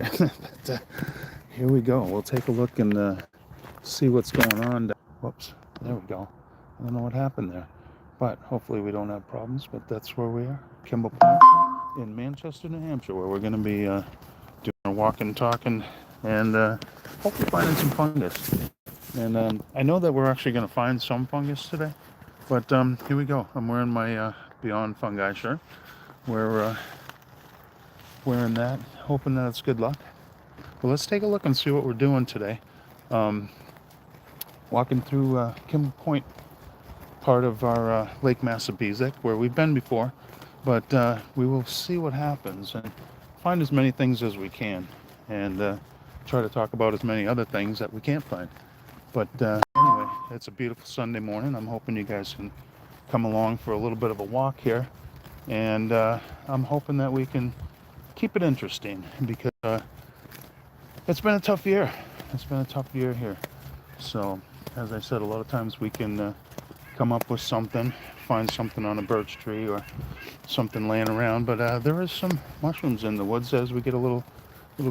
But, here we go. We'll take a look and see what's going on. Whoops, there we go. I don't know what happened there, but hopefully we don't have problems. But that's where we are, Kimball Point in Manchester, New Hampshire, where we're going to be doing our walking, talking, and hopefully finding some fungus. And I know that we're actually going to find some fungus today, but here we go. I'm wearing my Beyond Fungi shirt. We're wearing that, hoping that it's good luck. Well, let's take a look and see what we're doing today. Um, Walking through Kimball Point, part of our Lake Massabesic, where we've been before, but we will see what happens and find as many things as we can, and try to talk about as many other things that we can't find. But anyway, it's a beautiful Sunday morning. I'm hoping you guys can come along for a little bit of a walk here, and I'm hoping that we can keep it interesting, because it's been a tough year. It's been a tough year here. So, as I said, a lot of times we can come up with something, find something on a birch tree or something laying around. But there is some mushrooms in the woods. As we get a little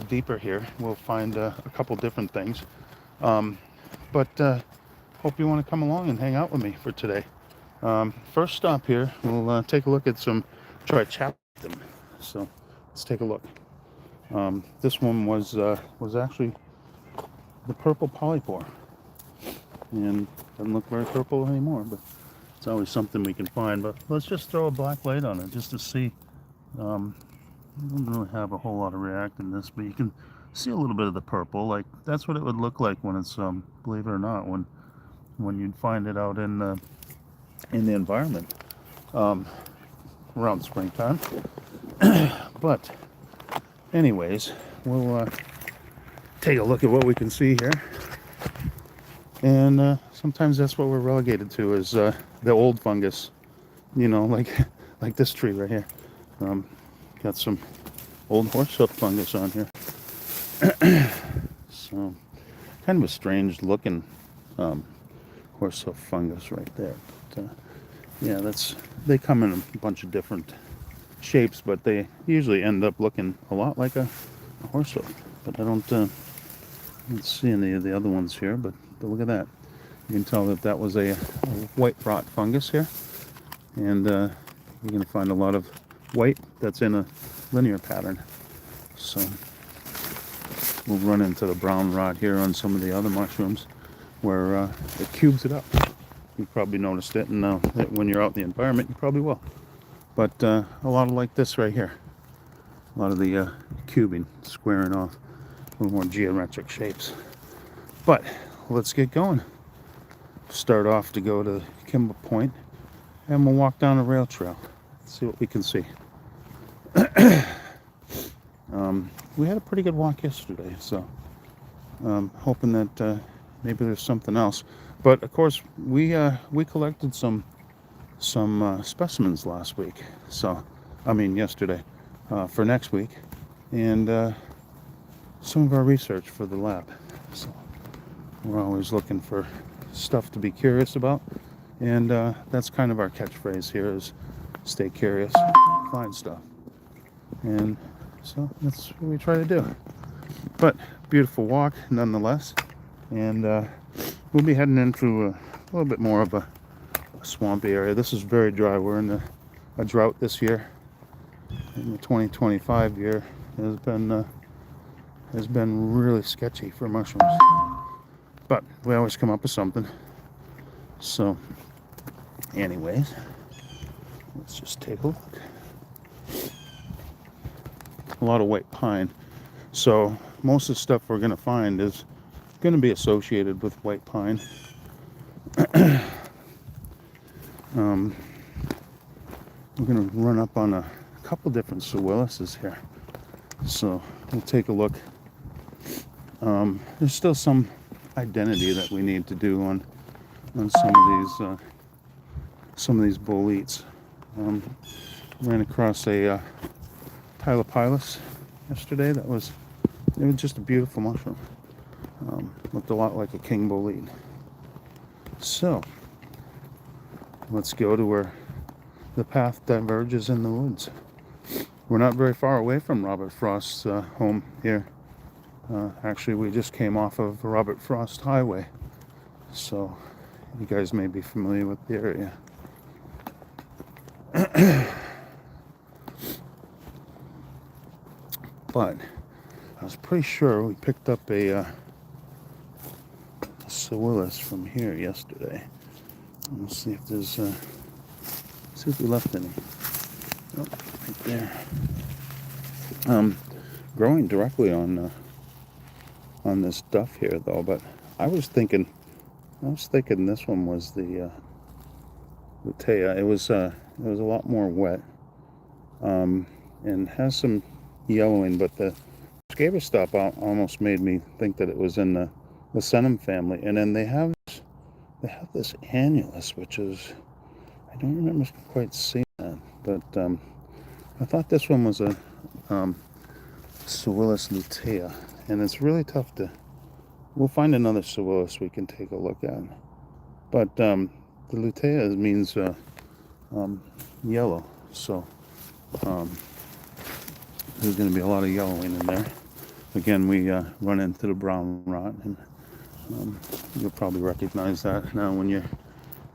deeper here, we'll find a couple different things. But hope you want to come along and hang out with me for today. First stop here, we'll take a look at some trichapitum. So let's take a look. This one was actually the purple polypore, and doesn't look very purple anymore, but it's always something we can find. But let's just throw a black light on it just to see. I don't really have a whole lot of react in this, but you can see a little bit of the purple. Like, that's what it would look like when it's believe it or not, when you'd find it out in the environment around springtime. But anyways, we'll take a look at what we can see here. And sometimes that's what we're relegated to, is the old fungus, like this tree right here. Got some old horsehoof fungus on here. So kind of a strange looking horsehoof fungus right there. But, yeah, they come in a bunch of different shapes, but they usually end up looking a lot like a horsehoof. But I don't see any of the other ones here. But look at that. You can tell that was a white rot fungus here, and you're going to find a lot of white that's in a linear pattern. So we'll run into the brown rot here on some of the other mushrooms, where it cubes it up. You've probably noticed it, and when you're out in the environment, you probably will. But a lot of like this right here, a lot of the cubing, squaring off, a little more geometric shapes. But let's get going. Start off to go to Kimball Point, and we'll walk down a rail trail, see what we can see. We had a pretty good walk yesterday, so hoping that maybe there's something else. But of course, we collected some specimens last week. Yesterday, for next week, and some of our research for the lab. So we're always looking for stuff to be curious about, and that's kind of our catchphrase here, is stay curious, find stuff. And so that's what we try to do. But beautiful walk nonetheless, and we'll be heading into a little bit more of a swampy area. This is very dry. We're in a drought this year. In the 2025 year has been really sketchy for mushrooms, but we always come up with something. So anyways, let's just take a look. A lot of white pine, so most of the stuff we're going to find is going to be associated with white pine. We're going to run up on a couple different Sewillises here, so we'll take a look. There's still some identity that we need to do on some of these boletes. Ran across a Tylopilus yesterday. It was just a beautiful mushroom. Looked a lot like a king bolete. So let's go to where the path diverges in the woods. We're not very far away from Robert Frost's home here Actually, we just came off of Robert Frost Highway, so you guys may be familiar with the area. But I was pretty sure we picked up a Sewillis from here yesterday. Let's see if there's see if we left any. Oh, right there. Growing directly on this duff here though, but I was thinking this one was the Lutea. It was a lot more wet, and has some yellowing, but the scabious stop almost made me think that it was in the Senum family. And then they have this annulus, which is, I don't remember quite seeing that, but I thought this one was a Sewillis lutea, and it's really tough to. We'll find another Sewillis we can take a look at, but the lutea means yellow, so there's going to be a lot of yellowing in there. Again, we run into the brown rot, and you'll probably recognize that now when you're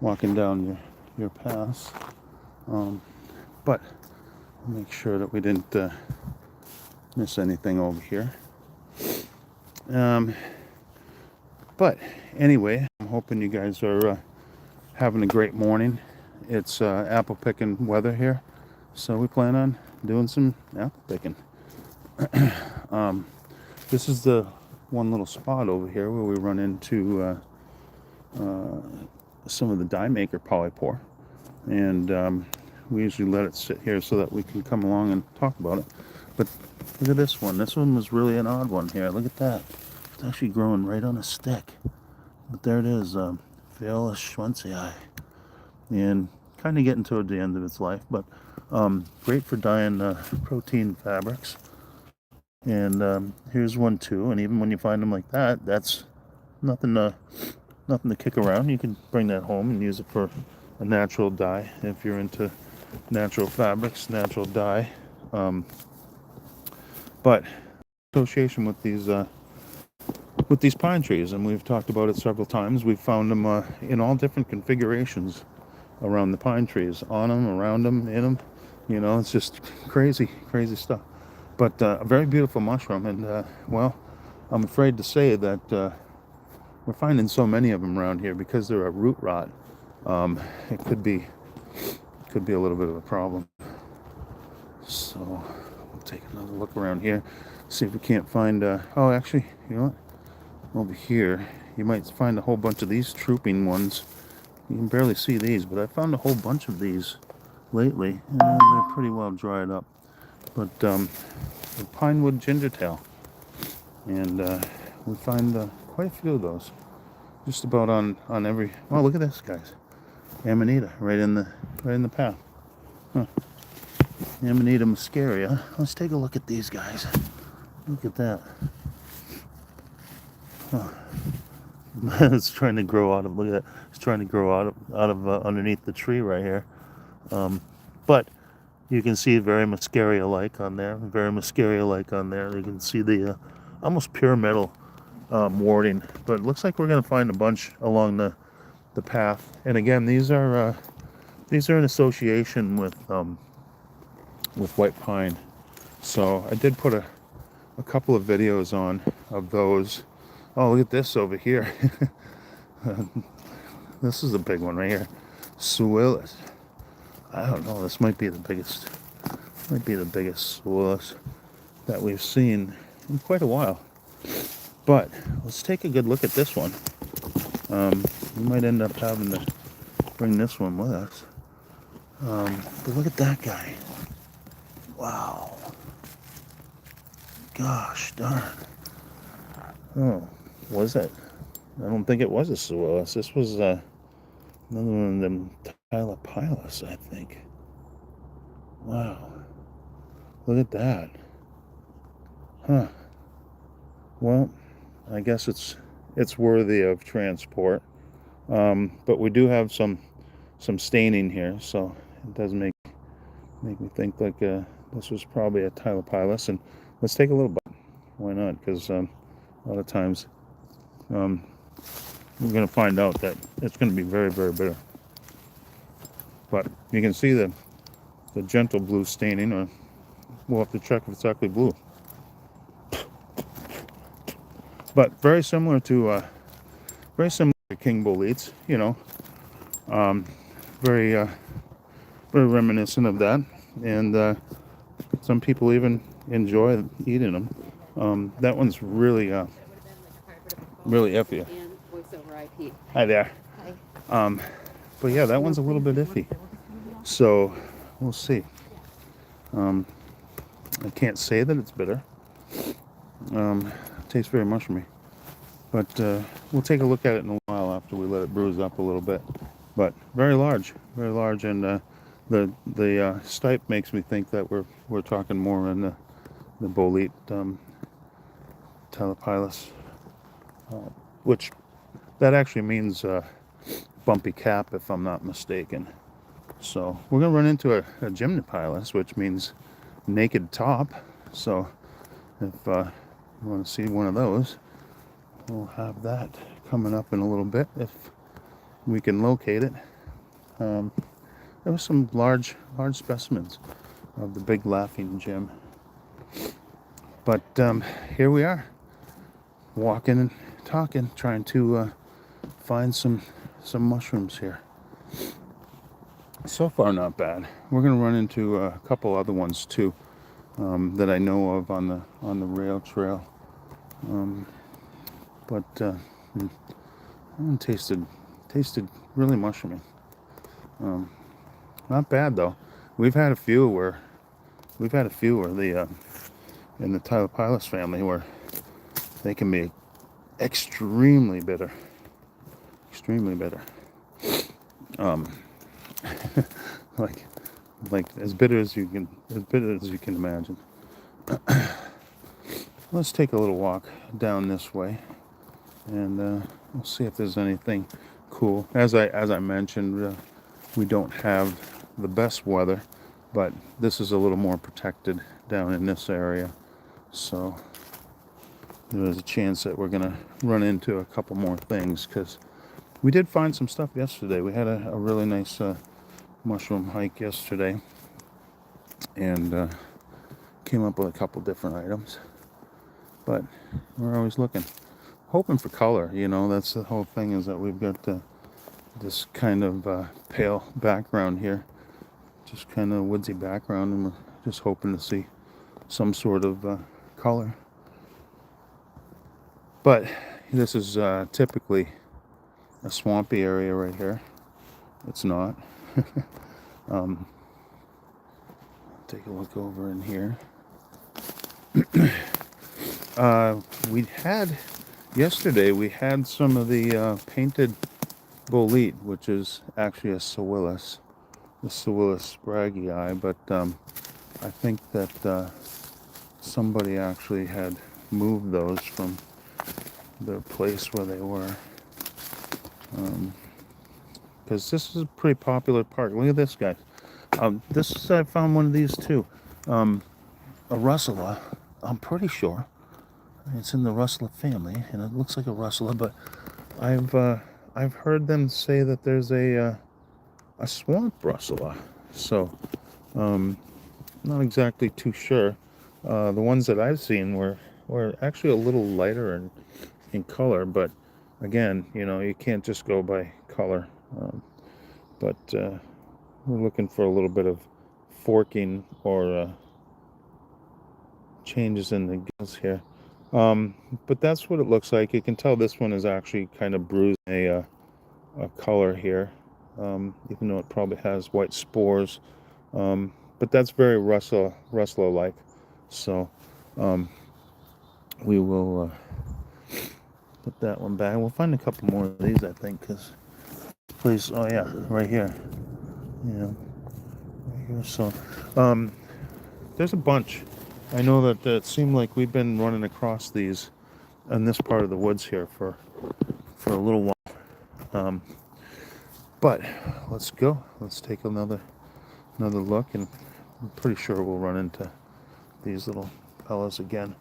walking down your paths. But make sure that we didn't miss anything over here. But anyway, I'm hoping you guys are having a great morning. It's apple picking weather here, so we plan on doing some apple picking. This is the one little spot over here where we run into some of the dye maker polypore, and we usually let it sit here so that we can come along and talk about it. But look at this one. This one was really an odd one here. Look at that. It's actually growing right on a stick. But there it is, Viola schwanzii, and kind of getting toward the end of its life, but great for dyeing protein fabrics. And here's one too. And even when you find them like that, that's nothing to kick around. You can bring that home and use it for a natural dye if you're into natural fabrics, natural dye. But association with these pine trees, and we've talked about it several times. We've found them in all different configurations around the pine trees, on them, around them, in them. You know, it's just crazy stuff. But a very beautiful mushroom, and well, I'm afraid to say that we're finding so many of them around here because they're a root rot. It could be a little bit of a problem. So we'll take another look around here, see if we can't find. Oh, actually, you know what? Over here, you might find a whole bunch of these trooping ones. You can barely see these, but I found a whole bunch of these lately, and they're pretty well dried up. But the pinewood gingertail, and we find quite a few of those, just about on every. Oh, look at this, guys! Amanita, right in the path. Huh. Amanita muscaria. Let's take a look at these guys. Look at that. Huh. It's trying to grow out of. Look at that. It's trying to grow out of underneath the tree right here. But you can see very muscaria-like on there. Very muscaria-like on there. You can see the almost pure metal warding. But it looks like we're going to find a bunch along the path. And again, these are in association with white pine. So I did put a couple of videos on of those. Oh, look at this over here. This is a big one right here. Sewillis. I don't know. This might be the biggest. Sewillis that we've seen in quite a while. But let's take a good look at this one. We might end up having to bring this one with us. But look at that guy. Wow. Gosh darn. Oh, was it? I don't think it was a Sewillis. This was another one of them Tylopilus, I think. Wow. Look at that. Huh. Well, I guess it's worthy of transport. But we do have some staining here, so it does make me think like this was probably a Tylopilus. And let's take a little bite. Why not? Because a lot of times we're going to find out that it's going to be very, very bitter. But you can see the gentle blue staining, or we'll have to check if it's actually blue. But very similar to Kimball eats, you know, very very reminiscent of that, and some people even enjoy eating them. That one's really really iffy. Hi there. Hi. But yeah, that one's a little bit iffy. So we'll see. I can't say that it's bitter. It tastes very mushroomy. But we'll take a look at it in a while after we let it bruise up a little bit. But very large, and the stipe makes me think that we're talking more in the bolete talipilus, which that actually means bumpy cap, if I'm not mistaken. So we're gonna run into a gymnopilus, which means naked top. So if you want to see one of those, we'll have that coming up in a little bit if we can locate it. There was some large specimens of the big laughing gem. But here we are, walking and talking, trying to find some mushrooms here. So far, not bad. We're gonna run into a couple other ones too that I know of on the rail trail. But that one tasted really mushroomy. Not bad though. We've had a few where the in the Tylopilus family where they can be extremely bitter. Like as bitter as you can imagine. Let's take a little walk down this way, and we'll see if there's anything cool. As I mentioned, we don't have the best weather, but this is a little more protected down in this area, so there's a chance that we're gonna run into a couple more things, because we did find some stuff yesterday. We had a really nice mushroom hike yesterday, and came up with a couple different items. But we're always looking, hoping for color. You know, that's the whole thing, is that we've got this kind of pale background here, just kind of woodsy background, and we're just hoping to see some sort of color. But this is typically a swampy area right here. It's not. Take a look over in here. Yesterday we had some of the painted bolete, which is actually a Sewillis, the Sewillis spraggii, but I think that somebody actually had moved those from the place where they were, because this is a pretty popular park. Look at this, guys. I found one of these too, a Russula. I'm pretty sure it's in the Russula family, and it looks like a Russula, but I've heard them say that there's a swamp Russula, so not exactly too sure. The ones that I've seen were actually a little lighter in color, but again, you know, you can't just go by color. But we're looking for a little bit of forking or changes in the gills here. But that's what it looks like. You can tell this one is actually kind of bruising a color here, even though it probably has white spores. But that's very Russula-like. So we will put that one back. We'll find a couple more of these, I think, because place. Oh yeah, right here. Yeah, right here. So there's a bunch. I know that it seemed like we've been running across these in this part of the woods here for a little while. But let's go. Let's take another look, and I'm pretty sure we'll run into these little fellas again.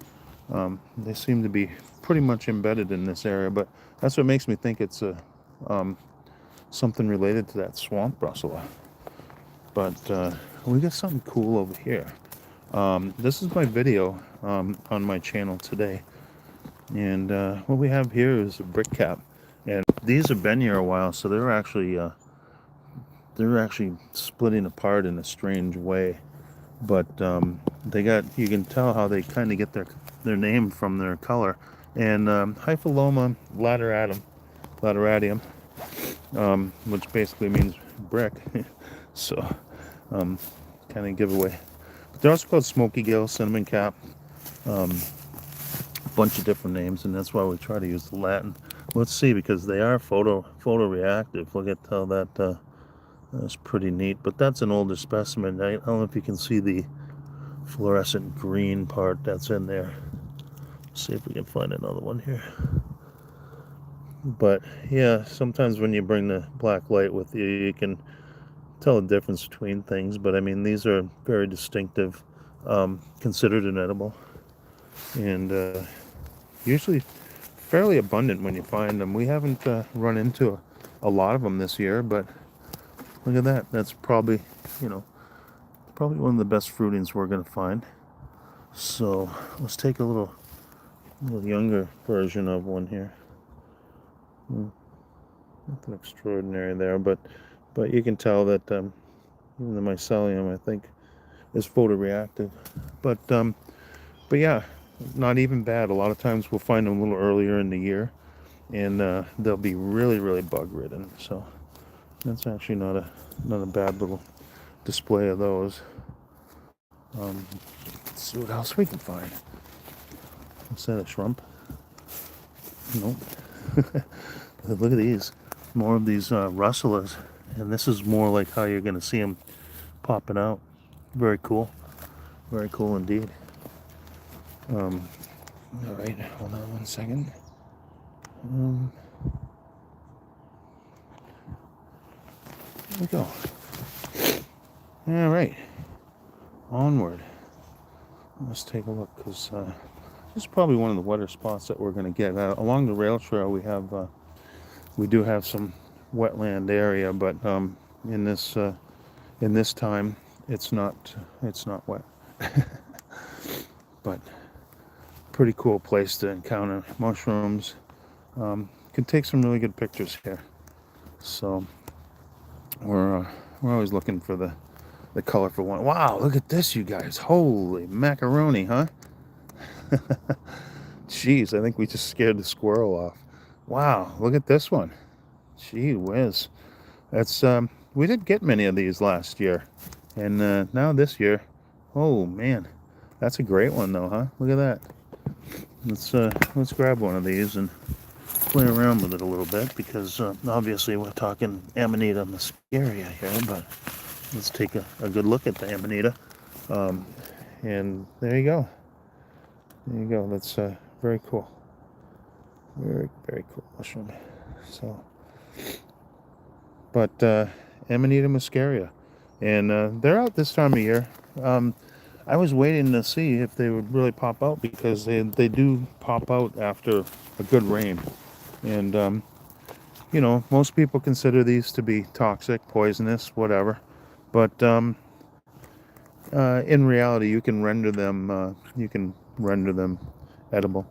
They seem to be pretty much embedded in this area, but that's what makes me think it's something related to that swamp brussela. But we got something cool over here. This is my video on my channel today, and what we have here is a brick cap, and these have been here a while, so they're actually splitting apart in a strange way. But you can tell how they kind of get their name from their color. And Hypholoma lateratium, which basically means brick. So kind of giveaway. But they're also called smoky gill, cinnamon cap, a bunch of different names, and that's why we try to use the Latin. Let's see, because they are photoreactive. Look at how that's pretty neat. But that's an older specimen. I don't know if you can see the fluorescent green part that's in there. Let's see if we can find another one here. But yeah, sometimes when you bring the black light with you, you can tell the difference between things. But I mean, these are very distinctive, considered an edible, and usually fairly abundant when you find them. We haven't run into a lot of them this year, but look at that. That's probably one of the best fruitings we're going to find. So let's take a little younger version of one here. Nothing extraordinary there, but you can tell that even the mycelium, I think, is photoreactive. But yeah, not even bad. A lot of times we'll find them a little earlier in the year, and they'll be really, really bug ridden. So that's actually not a bad little display of those. Let's see what else we can find. Is that a shrimp? Nope. Look at these. More of these rustlers. And this is more like how you're going to see them popping out. Very cool. Very cool indeed. All right, hold on one second. Here we go. All right. Onward. Let's take a look, because this is probably one of the wetter spots that we're going to get. Along the rail trail, we do have some wetland area, but in this time, it's not wet. But pretty cool place to encounter mushrooms. Can take some really good pictures here. So we're always looking for the colorful one. Wow, look at this, you guys. Holy macaroni, huh? Jeez, I think we just scared the squirrel off. Wow, look at this one. Gee whiz. That's we didn't get many of these last year. And now this year, oh man, that's a great one though, huh? Look at that. Let's grab one of these and play around with it a little bit, because obviously we're talking Amanita muscaria here, but let's take a good look at the Amanita. And there you go. There you go. That's very cool. Very, very cool mushroom. So, but Amanita muscaria, and they're out this time of year. I was waiting to see if they would really pop out, because they do pop out after a good rain. And most people consider these to be toxic, poisonous, whatever. But in reality, you can render them edible.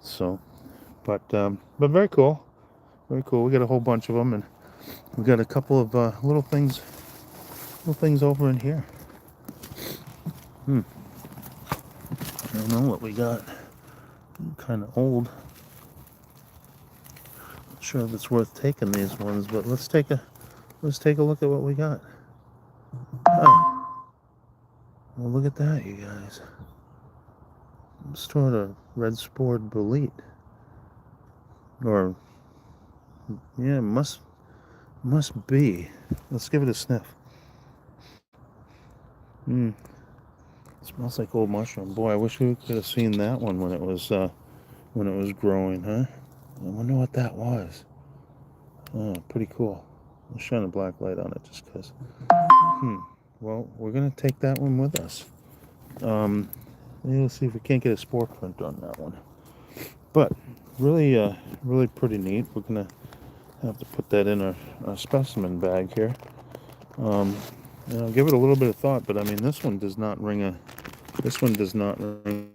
So, but very cool, very cool. We got a whole bunch of them, and we got a couple of little things over in here. I don't know what we got. Kind of old. Not sure if it's worth taking these ones, but let's take a look at what we got. Oh, well, look at that, you guys. Sort of red spored bolete, or yeah, must be. Let's give it a sniff. Smells like old mushroom. Boy, I wish we could have seen that one when it was growing, huh? I wonder what that was. Oh, pretty cool. I'll shine a black light on it just because. Well, we're gonna take that one with us. Let's see if we can't get a spore print on that one. But really, really pretty neat. We're gonna have to put that in our specimen bag here. And I'll give it a little bit of thought, but I mean, this one does not ring a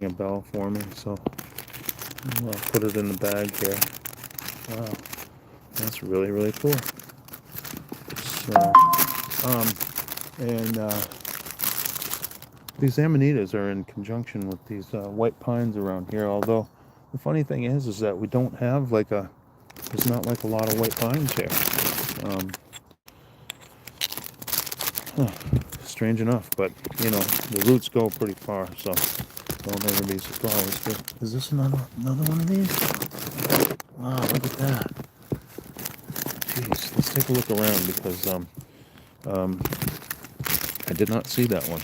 bell for me. So I'll put it in the bag here. Wow, that's really, really cool. So, these amanitas are in conjunction with these white pines around here. Although the funny thing is that we don't have there's not like a lot of white pines here. Strange enough, but you know, the roots go pretty far, so don't ever be surprised. Is this another one of these? Wow, look at that. Jeez, let's take a look around because I did not see that one,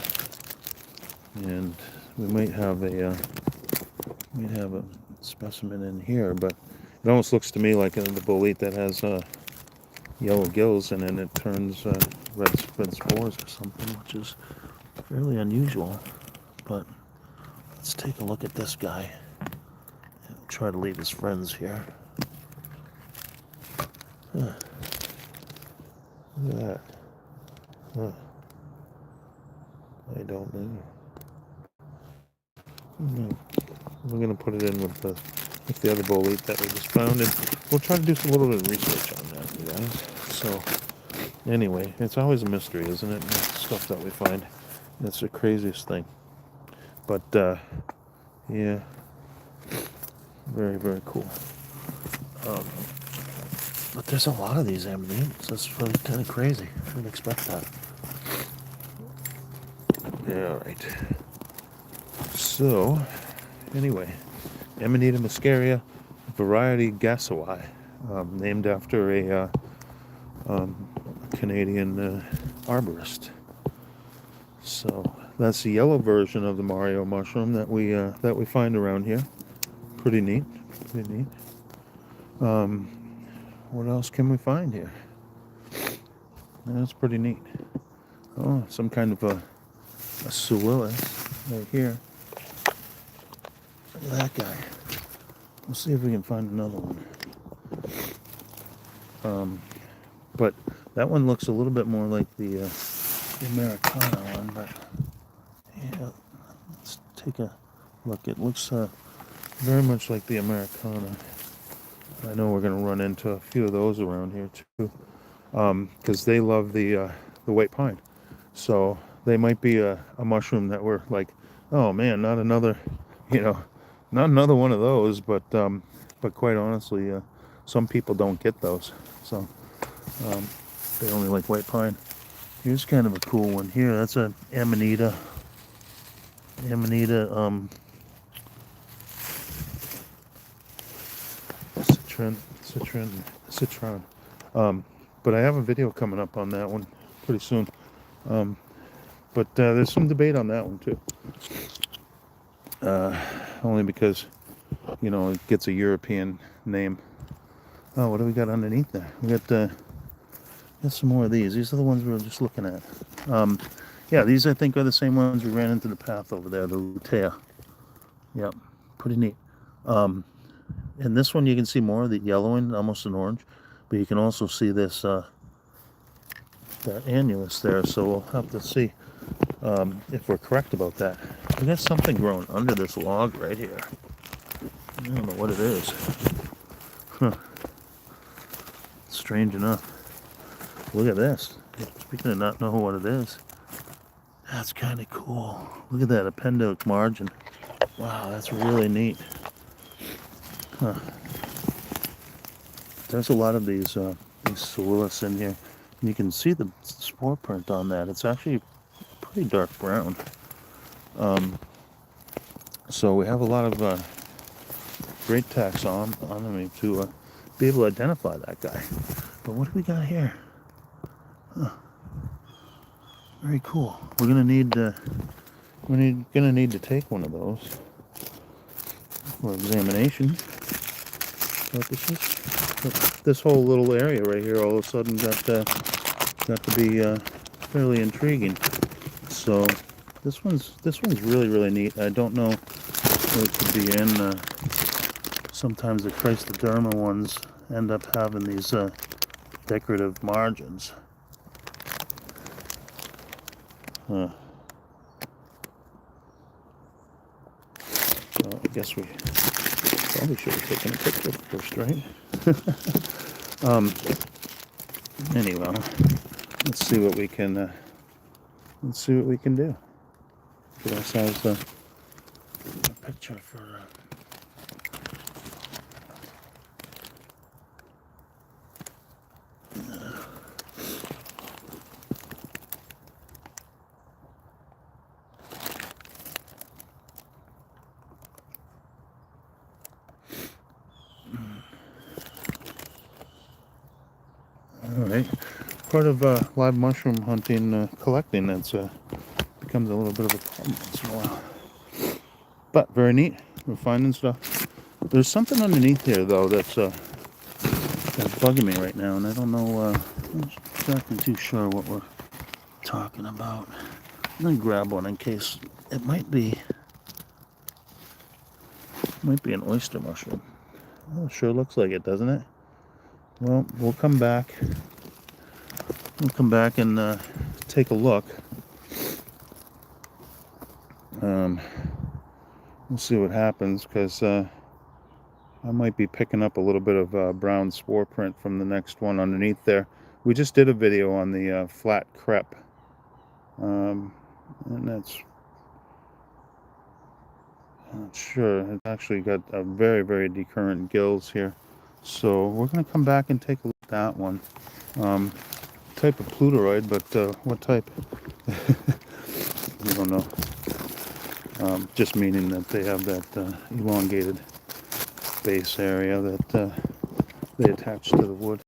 and we might have a specimen in here, but it almost looks to me like the bolete that has yellow gills, and then it turns red spores or something, which is fairly unusual. But let's take a look at this guy. I'll try to leave his friends here. Look at that. I don't know. We're going to put it in with the other bolete that we just found, and we'll try to do a little bit of research on that, you guys. So, anyway, it's always a mystery, isn't it? Stuff that we find. That's the craziest thing. But, yeah, very, very cool. But there's a lot of these amanitas. That's really kind of crazy. I didn't expect that. Yeah, all right. So, anyway, Amanita muscaria, variety Gassawai, named after a Canadian arborist. So that's the yellow version of the Mario mushroom that we find around here. Pretty neat. Pretty neat. What else can we find here? That's pretty neat. Oh, some kind of a Suillis right here. Look at that guy. We'll see if we can find another one. But that one looks a little bit more like the Americana one, but yeah, let's take a look. It looks very much like the Americana. I know we're going to run into a few of those around here too, because they love the white pine. So they might be a mushroom that we're like, oh man, not another one of those. But quite honestly, some people don't get those, so they only like white pine. Here's kind of a cool one here. That's an Amanita. Citron. But I have a video coming up on that one pretty soon. But there's some debate on that one too. Only because, it gets a European name. Oh, what do we got underneath there? We got some more of these. These are the ones we were just looking at. Yeah, these I think are the same ones we ran into the path over there, the lutea. Yep, pretty neat. And this one you can see more of the yellowing, almost an orange, but you can also see this that annulus there. So we'll have to see if we're correct about that. We got something growing under this log right here. I don't know what it is. Huh. Strange enough. Look at this. Speaking of not knowing what it is, that's kind of cool. Look at that appendic margin. Wow, that's really neat. Huh. There's a lot of these Suillis in here. You can see the spore print on that. It's actually pretty dark brown. So we have a lot of great taxonomy to be able to identify that guy. But what do we got here? Huh. Very cool. We're gonna need to take one of those for examination purposes. But this whole little area right here all of a sudden got to be fairly intriguing. So This one's really neat. I don't know what it could be in. Sometimes the Christoderma ones end up having these decorative margins. So I guess we probably should have taken a picture first, right? Anyway, let's see what we can do. Get ourselves a picture for. All right, part of live mushroom hunting, collecting. That's becomes a little bit of a problem once in a while. But very neat. We're finding stuff. There's something underneath here though that's bugging me right now, and I don't know. I'm not exactly too sure what we're talking about. I'm gonna grab one in case it might be an oyster mushroom. Oh, it sure looks like it, doesn't it? Well, we'll come back. We'll come back and take a look. We'll see what happens, because I might be picking up a little bit of brown spore print from the next one underneath there. We just did a video on the flat crepe, and that's, I'm not sure. It's actually got a very decurrent gills here, so we're going to come back and take a look at that one. Type of pluteroid, but what type? We don't know. Just meaning that they have that elongated base area that they attach to the wood.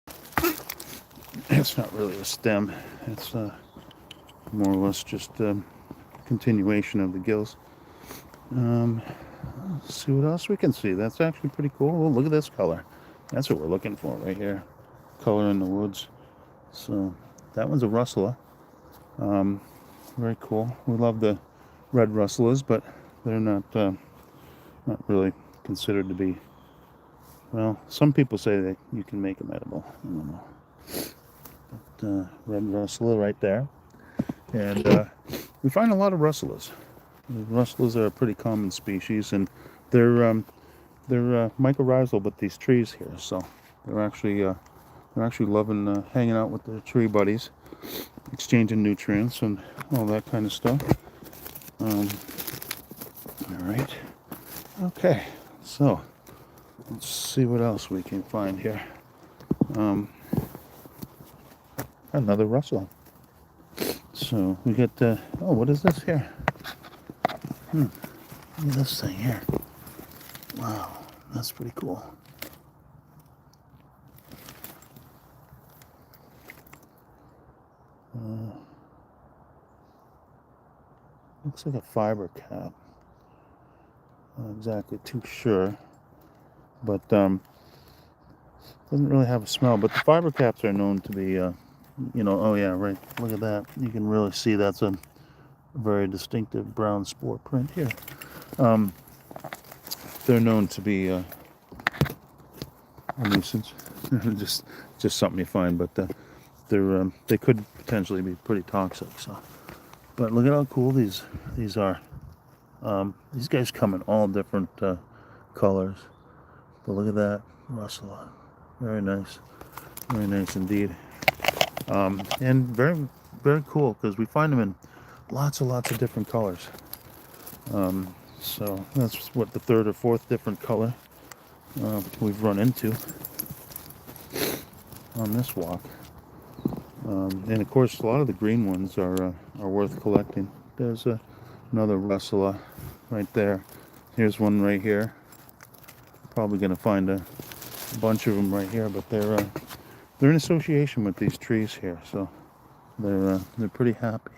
It's not really a stem. It's more or less just a continuation of the gills. Let's see what else we can see. That's actually pretty cool. Oh, look at this color. That's what we're looking for right here. Color in the woods. So that one's a rustler. Very cool. We love the red rustlers, but they're not really considered to be. Well, some people say that you can make them edible. I don't know. But red rustler right there, and we find a lot of rustlers. Rustlers are a pretty common species, and they're mycorrhizal with these trees here. So they're actually loving hanging out with their tree buddies, exchanging nutrients and all that kind of stuff. All right. Okay. So let's see what else we can find here. Another rustle. So we get oh, what is this here? Look at this thing here. Wow, that's pretty cool. Looks like a fiber cap. Not exactly too sure, but doesn't really have a smell. But the fiber caps are known to be, oh yeah, right. Look at that. You can really see that's a very distinctive brown spore print here. They're known to be a nuisance. just something you find, but they could potentially be pretty toxic. So, but look at how cool these are. These guys come in all different colors. But look at that rustle. Very nice indeed. And very cool, because we find them in lots of different colors. So that's what, the third or fourth different color we've run into on this walk. And of course, a lot of the green ones are worth collecting. There's another rustler right there. Here's one right here. Probably going to find a bunch of them right here, but they're in association with these trees here, so they're pretty happy.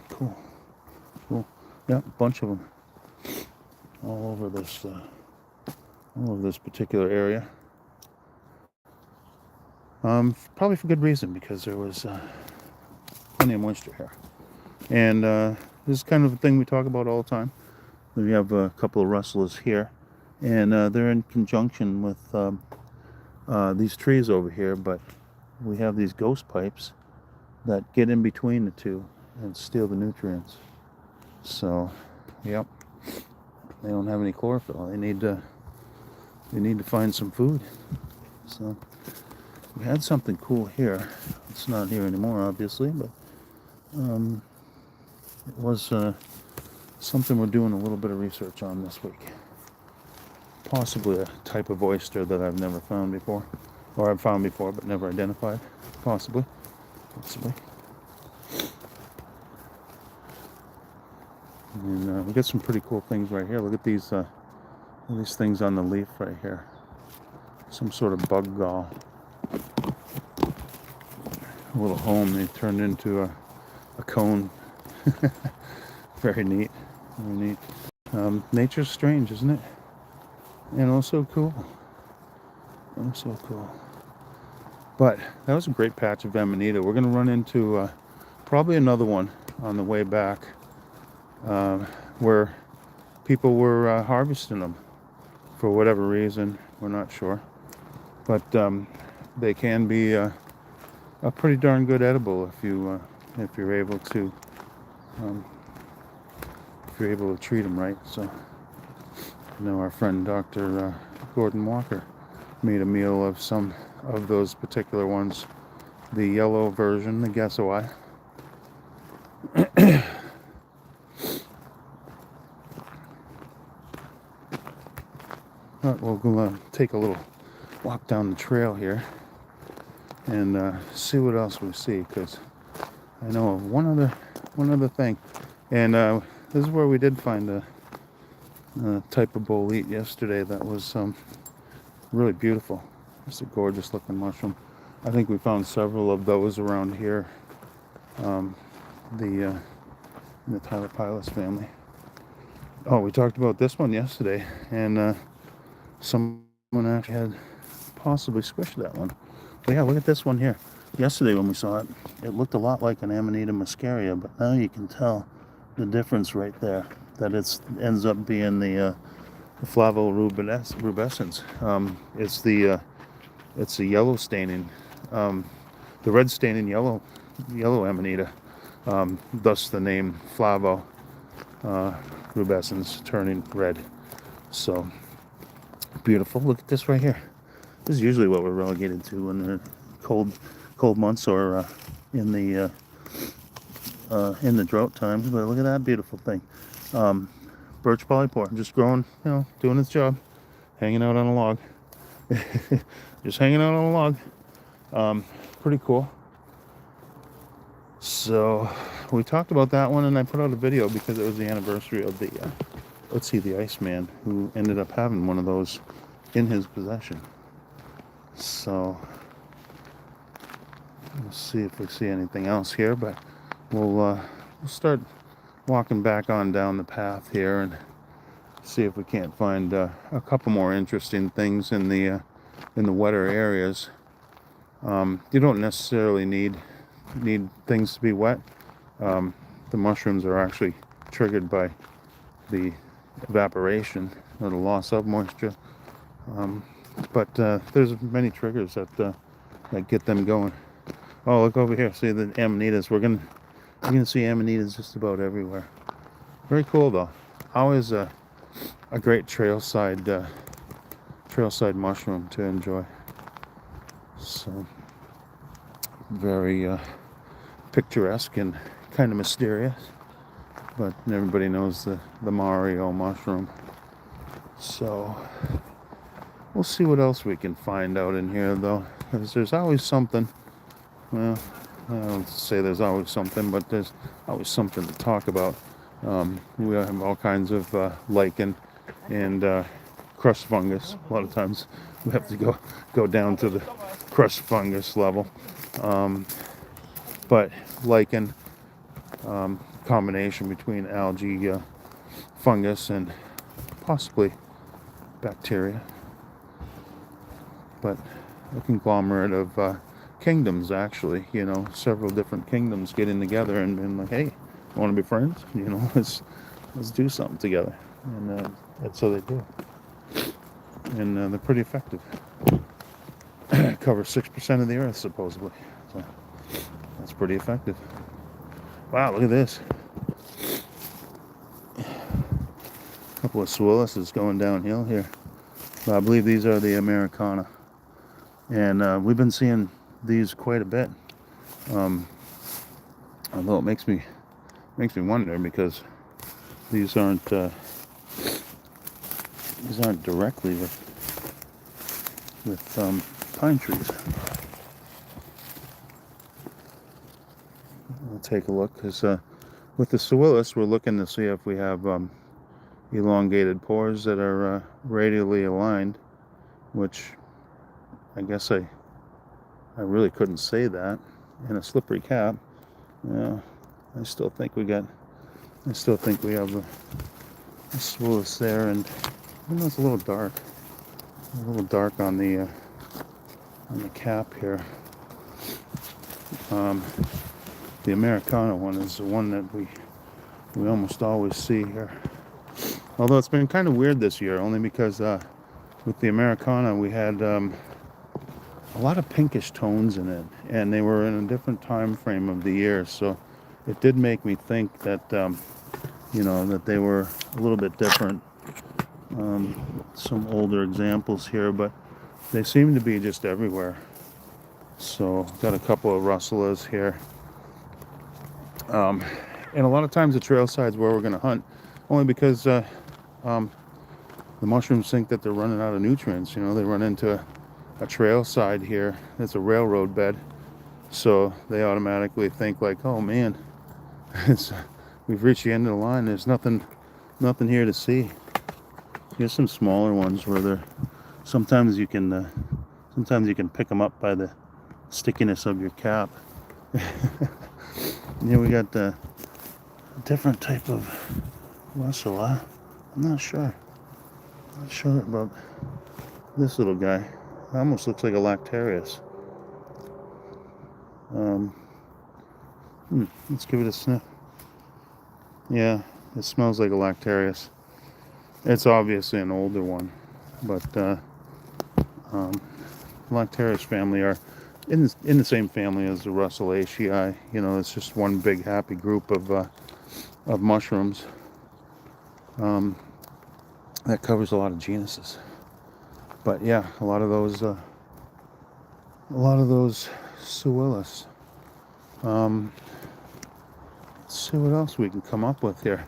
Cool. Yeah, a bunch of them all over this particular area. Probably for good reason, because there was plenty of moisture here. And this is kind of a thing we talk about all the time. We have a couple of rustlers here, and they're in conjunction with these trees over here, but we have these ghost pipes that get in between the two and steal the nutrients. So, yep, they don't have any chlorophyll. They need to find some food. So we had something cool here. It's not here anymore, obviously, but it was something we're doing a little bit of research on this week. Possibly a type of oyster that I've never found before, or I've found before but never identified. Possibly. And we got some pretty cool things right here. Look at these things on the leaf right here. Some sort of bug gall. A little home they turned into a cone. Very neat. Very neat. Nature's strange, isn't it? And also cool. So cool. But that was a great patch of Amanita. We're going to run into probably another one on the way back where people were harvesting them for whatever reason. We're not sure. But they can be a pretty darn good edible if you're able to treat them right. So I know our friend Dr. Gordon Walker made a meal of some of those particular ones. The yellow version, the Guessaway. We'll go take a little walk down the trail here and see what else we see, because I know of one other thing. And this is where we did find a type of bolete yesterday that was really beautiful. It's a gorgeous looking mushroom. I think we found several of those around here, in the Tyler Pilus family. Oh, we talked about this one yesterday, and someone actually had possibly squished that one. But yeah, look at this one here. Yesterday when we saw it, it looked a lot like an Amanita muscaria, but now you can tell the difference right there, that it ends up being the flavorubescens. It's the yellow staining, the red staining yellow Amanita, thus the name flavorubescens, turning red. So beautiful. Look at this right here. This is usually what we're relegated to when they're cold months or in the drought times. But look at that beautiful thing. Birch polypore, just growing, doing its job, hanging out on a log. Just hanging out on a log. Pretty cool. So we talked about that one, and I put out a video because it was the anniversary of the Iceman, who ended up having one of those in his possession. So we'll see if we see anything else here, but we'll start walking back on down the path here and see if we can't find a couple more interesting things in the wetter areas. You don't necessarily need things to be wet. The mushrooms are actually triggered by the evaporation or the loss of moisture. But there's many triggers that get them going. Oh, look over here. See the amanitas. You're gonna see amanitas just about everywhere. Very cool though. Always a great trailside mushroom to enjoy. So very picturesque and kind of mysterious. But everybody knows the Mario mushroom. So we'll see what else we can find out in here though, because there's always something. Well, I don't say there's always something, but there's always something to talk about. We have all kinds of lichen and crust fungus. A lot of times we have to go down to the crust fungus level. But lichen, combination between algae, fungus, and possibly bacteria. But a conglomerate of kingdoms, actually, several different kingdoms getting together and being like, hey, Want to be friends? You know, let's do something together. And so they do. And they're pretty effective. Cover 6% of the earth, supposedly. So that's pretty effective. Wow, look at this. A couple of Swilluses going downhill here. Well, I believe these are the Americana. And we've been seeing these quite a bit. Although it makes me wonder, because these aren't directly with pine trees. We'll take a look, because with the Swillus, we're looking to see if we have elongated pores that are radially aligned, which I guess I really couldn't say that in a slippery cap. Yeah, I still think we have a Swillus there, and I know it's a little dark on the cap here. The Americana one is the one that we almost always see here. Although it's been kind of weird this year, only because with the Americana we had a lot of pinkish tones in it, and they were in a different time frame of the year, so it did make me think that that they were a little bit different. Some older examples here, but they seem to be just everywhere. So got a couple of rustlers here, and a lot of times the trail side's where we're going to hunt, only because the mushrooms think that they're running out of nutrients. They run into a trail side here. It's a railroad bed, so they automatically think like, oh man, we've reached the end of the line. There's nothing here to see. Here's some smaller ones where they're sometimes you can pick them up by the stickiness of your cap. We got a different type of russula. I'm not sure about this little guy. It almost looks like a Lactarius. Let's give it a sniff. Yeah, it smells like a Lactarius. It's obviously an older one, but Lactarius family are in the same family as the Russulaceae. It's just one big happy group of mushrooms that covers a lot of genuses. But yeah, a lot of those Swillus. Let's see what else we can come up with here.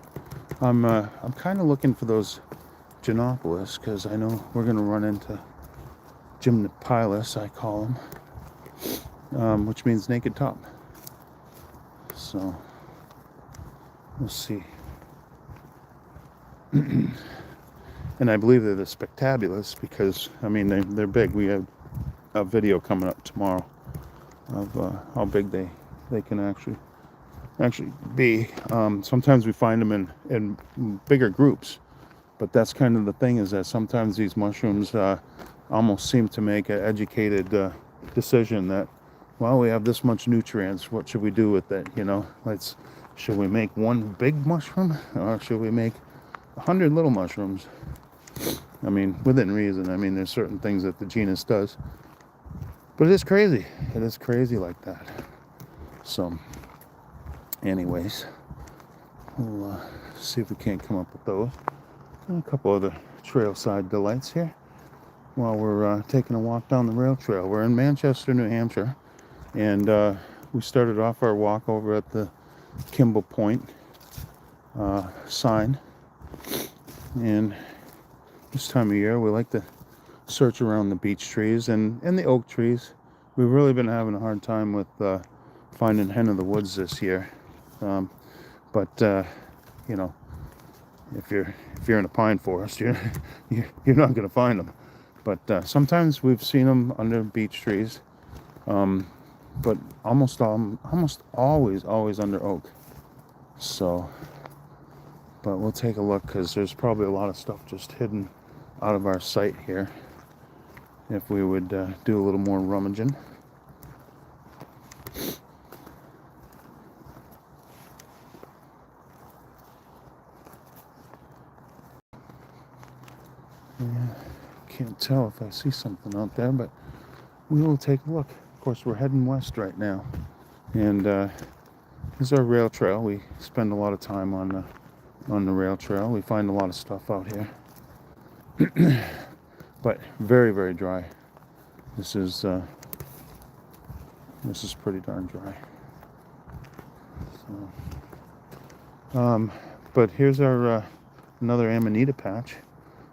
I'm kind of looking for those Gymnopolis, because I know we're going to run into Gymnopilus, I call them, which means naked top. So we'll see. And I believe they're the Spectabulus, because they're big. We have a video coming up tomorrow of how big they can actually be. Sometimes we find them in bigger groups, but that's kind of the thing, is that sometimes these mushrooms almost seem to make an educated decision that, well, we have this much nutrients, what should we do with it? Should we make one big mushroom, or should we make 100 little mushrooms? Within reason. There's certain things that the genus does, but it is crazy like that. So anyways, we'll see if we can't come up with those. And a couple other trailside delights here while we're taking a walk down the rail trail. We're in Manchester, New Hampshire, and we started off our walk over at the Kimball Point sign. And this time of year, we like to search around the beech trees and the oak trees. We've really been having a hard time with finding hen of the woods this year. But if you're in a pine forest, you're not going to find them. But sometimes we've seen them under beech trees, but almost always under oak. So, but we'll take a look, because there's probably a lot of stuff just hidden out of our sight here if we would do a little more rummaging. Can't tell if I see something out there, but we will take a look. Of course, we're heading west right now, and this is our rail trail. We spend a lot of time on the rail trail. We find a lot of stuff out here, but very, very dry. This is pretty darn dry. So, but here's our another amanita patch.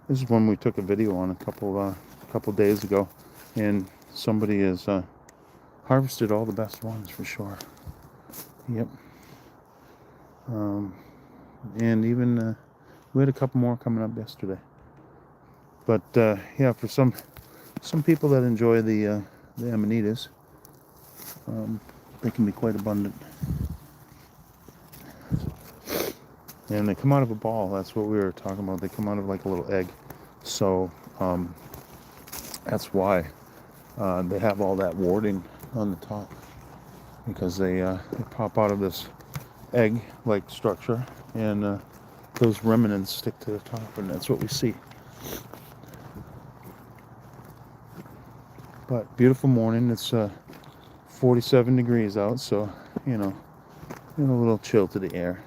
This is one we took a video on a couple days ago, and somebody has harvested all the best ones for sure. Yep. And even we had a couple more coming up yesterday. But yeah, for some people that enjoy the amanitas, they can be quite abundant. And they come out of a ball. That's what we were talking about. They come out of like a little egg. So that's why they have all that warding on the top, because they pop out of this egg-like structure, and those remnants stick to the top, and that's what we see. But beautiful morning. It's 47 degrees out, so you know, a little chill to the air.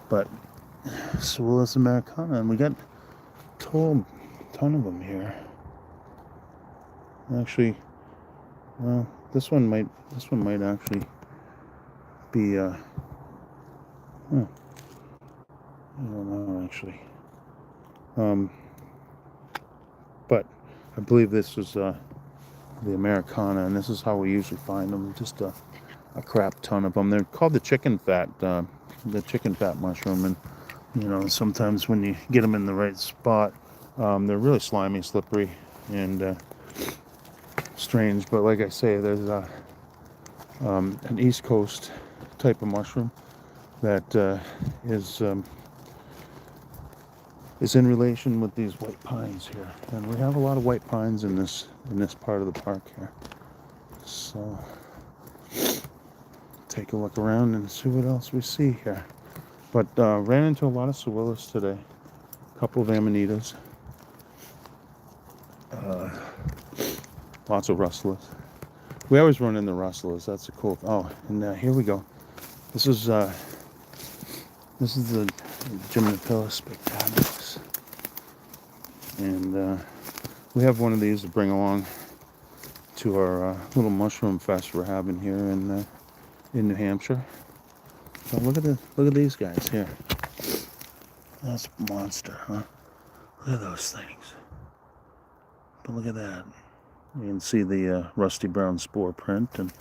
But Suillus americana, and we got a ton of them here. Actually, well, this one might actually be I don't know actually. But I believe this is the americana, and this is how we usually find them. Just a crap ton of them. They're called the chicken fat mushroom, and you know, sometimes when you get them in the right spot, they're really slimy, slippery, and strange. But like I say, there's an East Coast type of mushroom that is in relation with these white pines here, and we have a lot of white pines in this part of the park here. So take a look around and see what else we see here. But ran into a lot of Suillus today, a couple of amanitas, lots of rustlers. We always run into rustlers. That's a cool. Oh, and here we go. This is the Gymnopilus spectabilis, and we have one of these to bring along to our little mushroom fest we're having here in New Hampshire. So look at these guys here. That's a monster, huh? Look at those things. But look at that. You can see the rusty brown spore print, and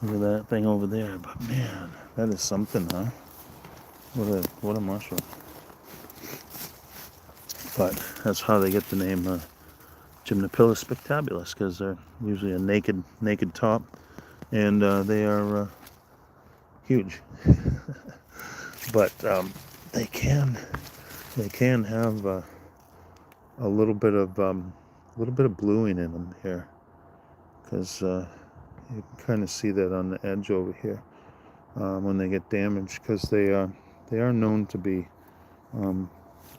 look at that thing over there. But man, that is something, huh? What a mushroom. But that's how they get the name Gymnopilus spectabilis, because they're usually a naked top, and they are huge. But they can have a little bit of bluing in them here, because you can kind of see that on the edge over here when they get damaged, because they are known to be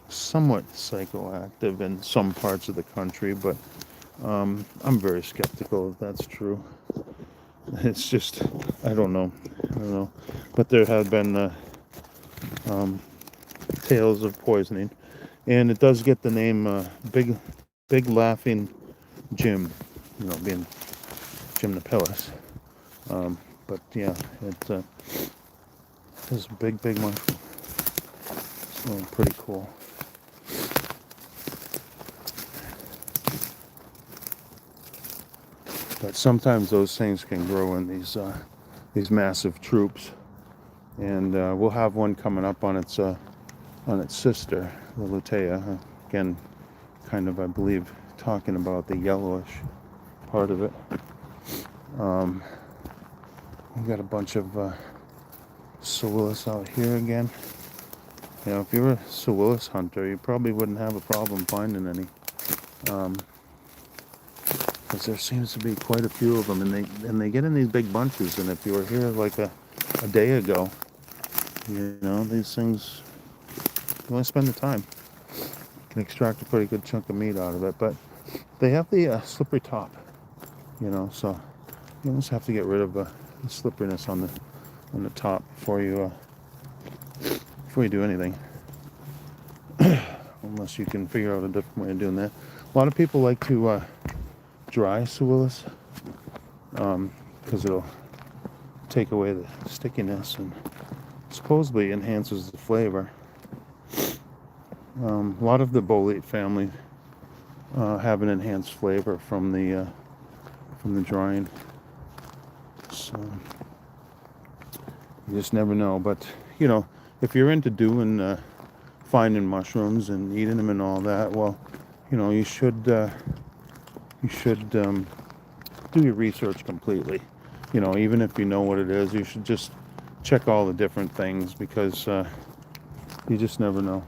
somewhat psychoactive in some parts of the country, but I'm very skeptical if that's true. It's just, I don't know. But there have been tales of poisoning, and it does get the name Big Laughing Jim, you know, being Gymnopilus. But yeah, it's a big mushroom. So pretty cool. But sometimes those things can grow in these massive troops, and we'll have one coming up on its sister, the lutea. Again, kind of, I believe, talking about the yellowish part of it. We've got a bunch of Suillus out here again. You know, if you're a Suillus hunter, you probably wouldn't have a problem finding any. Because there seems to be quite a few of them, and they get in these big bunches. And if you were here like a day ago, you know, these things, you want to spend the time. can extract a pretty good chunk of meat out of it. But they have the slippery top, you know, so you almost have to get rid of the slipperiness on the top before you do anything. Unless you can figure out a different way of doing that. A lot of people like to dry suillas because it'll take away the stickiness and supposedly enhances the flavor. A lot of the bolete family have an enhanced flavor from the drying. So you just never know. But you know, if you're into doing finding mushrooms and eating them and all that, well, you know, you should do your research completely. You know, even if you know what it is, you should just check all the different things, because you just never know.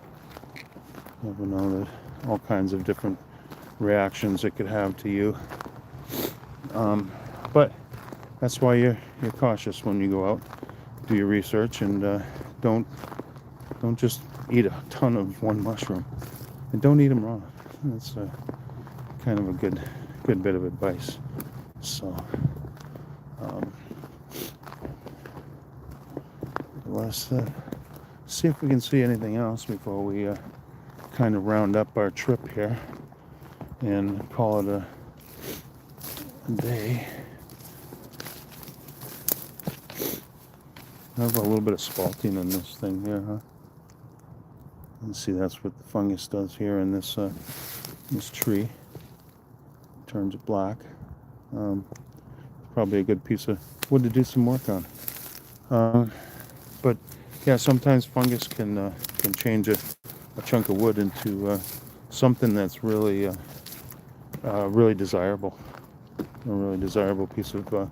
Never know that all kinds of different reactions it could have to you. But that's why you're cautious when you go out. Do your research, and don't just eat a ton of one mushroom, and don't eat them raw. That's kind of a good bit of advice. So let's see if we can see anything else before we kind of round up our trip here and call it a day. I have a little bit of spalting in this thing here, huh? Let's see, that's what the fungus does here in this tree. Turns it black. Probably a good piece of wood to do some work on. But yeah, sometimes fungus can change a chunk of wood into something that's really really desirable. A really desirable piece of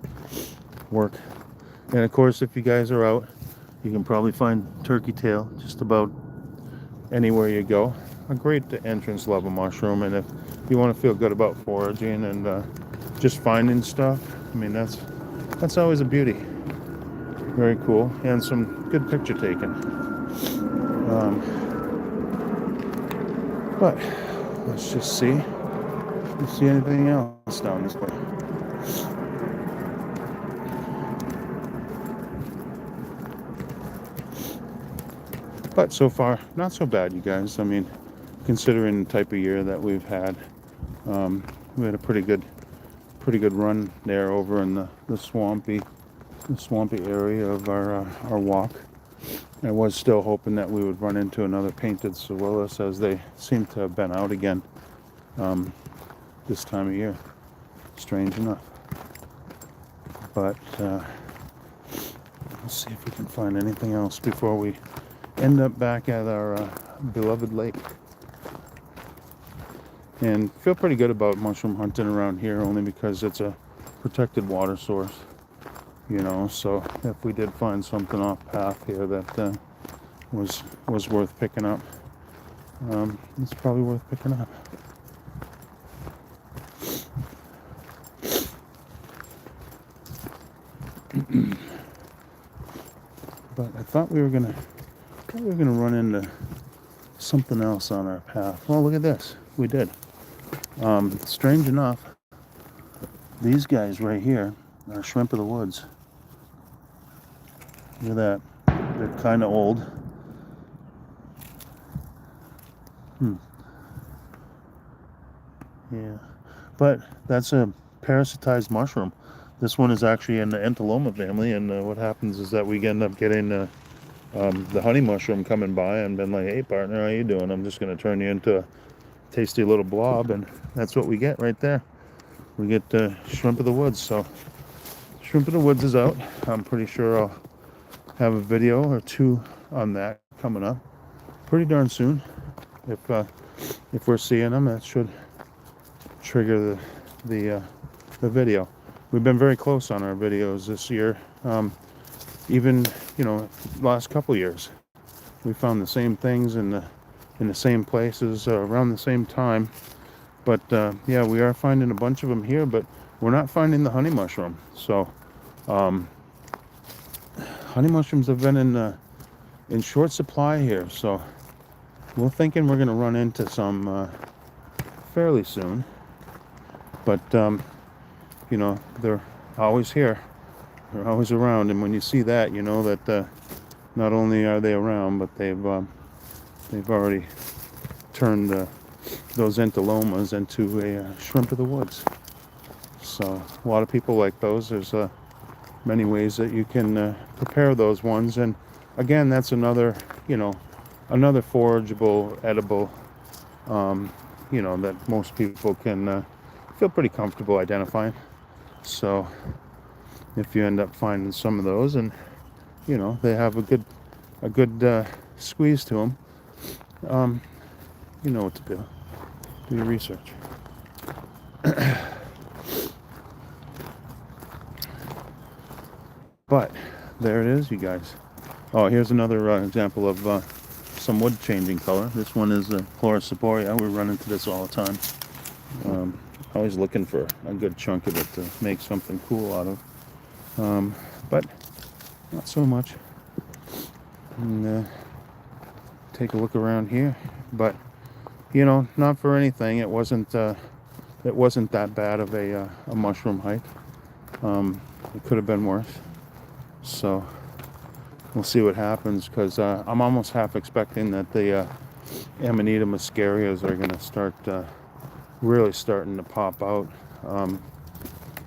work. And of course, if you guys are out, you can probably find turkey tail just about anywhere you go. A great entrance level mushroom, and if you want to feel good about foraging and just finding stuff, I mean, that's always a beauty. Very cool, and some good picture taking. But let's just see if we see anything else down this way. But so far, not so bad, you guys. I mean, considering the type of year that we've had, we had a pretty good run there over in the swampy area of our walk. I was still hoping that we would run into another painted Sewillis, as they seem to have been out again this time of year. Strange enough. But let's see if we can find anything else before we end up back at our beloved lake. And feel pretty good about mushroom hunting around here, only because it's a protected water source, you know. So if we did find something off path here that was worth picking up, it's probably worth picking up. But I thought we were gonna run into something else on our path. Well, look at this. We did. Strange enough, these guys right here are shrimp of the woods. Look at that. They're kind of old. Yeah. But that's a parasitized mushroom. This one is actually in the Entomoma family, and what happens is that we end up getting the honey mushroom coming by and been like, "Hey partner, how you doing? I'm just going to turn you into a tasty little blob," and that's what we get right there. We get shrimp of the woods. So shrimp of the woods is out. I'm pretty sure I'll have a video or two on that coming up pretty darn soon. If we're seeing them, that should trigger the video. We've been very close on our videos this year. Even, you know, last couple years, we found the same things in the same places around the same time. But yeah, we are finding a bunch of them here, but we're not finding the honey mushroom. So honey mushrooms have been in short supply here. So we're thinking we're going to run into some fairly soon. But, you know, they're always here. They're always around. And when you see that, you know that not only are they around, but they've already turned those entolomas into a shrimp of the woods. So a lot of people like those. There's many ways that you can prepare those ones. And again, that's another, you know, another forageable, edible, you know, that most people can feel pretty comfortable identifying. So if you end up finding some of those, and you know they have a good squeeze to them, you know what to do. Do your research. But there it is, you guys. Oh, here's another example of some wood changing color. This one is Chlorosiporia. We run into this all the time. Always looking for a good chunk of it to make something cool out of. But not so much. And take a look around here. But you know, not for anything. It wasn't that bad of a mushroom hike. It could have been worse. So we'll see what happens, because I'm almost half expecting that the Amanita muscarias are going to start really starting to pop out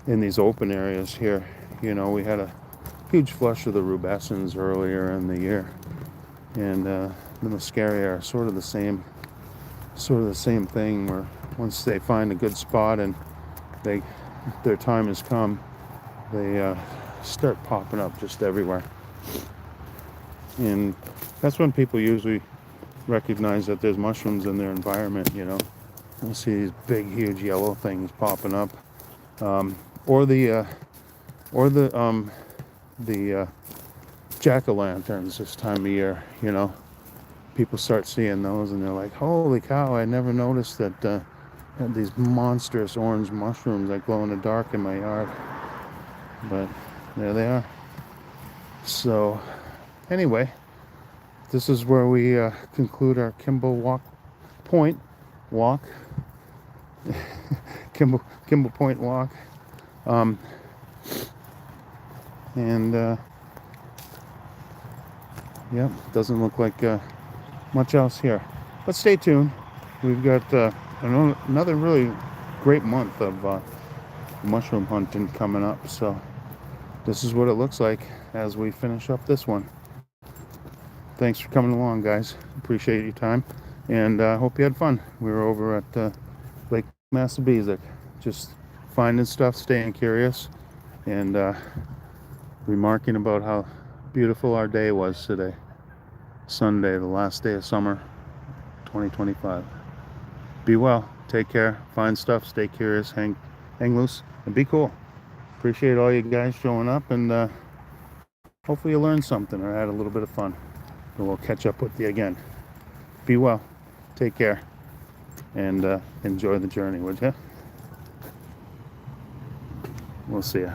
in these open areas here. You know, we had a huge flush of the rubescens earlier in the year, and the muscaria are sort of the same thing, where once they find a good spot and their time has come, they start popping up just everywhere. And that's when people usually recognize that there's mushrooms in their environment. You know, you'll see these big, huge yellow things popping up, or the jack-o'-lanterns this time of year. You know, people start seeing those and they're like, "Holy cow! I never noticed that had these monstrous orange mushrooms that glow in the dark in my yard." But there they are. So anyway, this is where we conclude our Kimball Point walk. Kimball Point walk. Yeah, doesn't look like much else here. But stay tuned. We've got another really great month of mushroom hunting coming up. So this is what it looks like as we finish up this one. Thanks for coming along, guys. Appreciate your time, and hope you had fun. We were over at Lake Massapequa, just finding stuff, staying curious, and remarking about how beautiful our day was today. Sunday, the last day of summer 2025. Be well, take care, find stuff, stay curious, hang loose, and be cool. Appreciate all you guys showing up, and hopefully you learned something or had a little bit of fun. And we'll catch up with you again. Be well, take care, and enjoy the journey, would you? We'll see ya.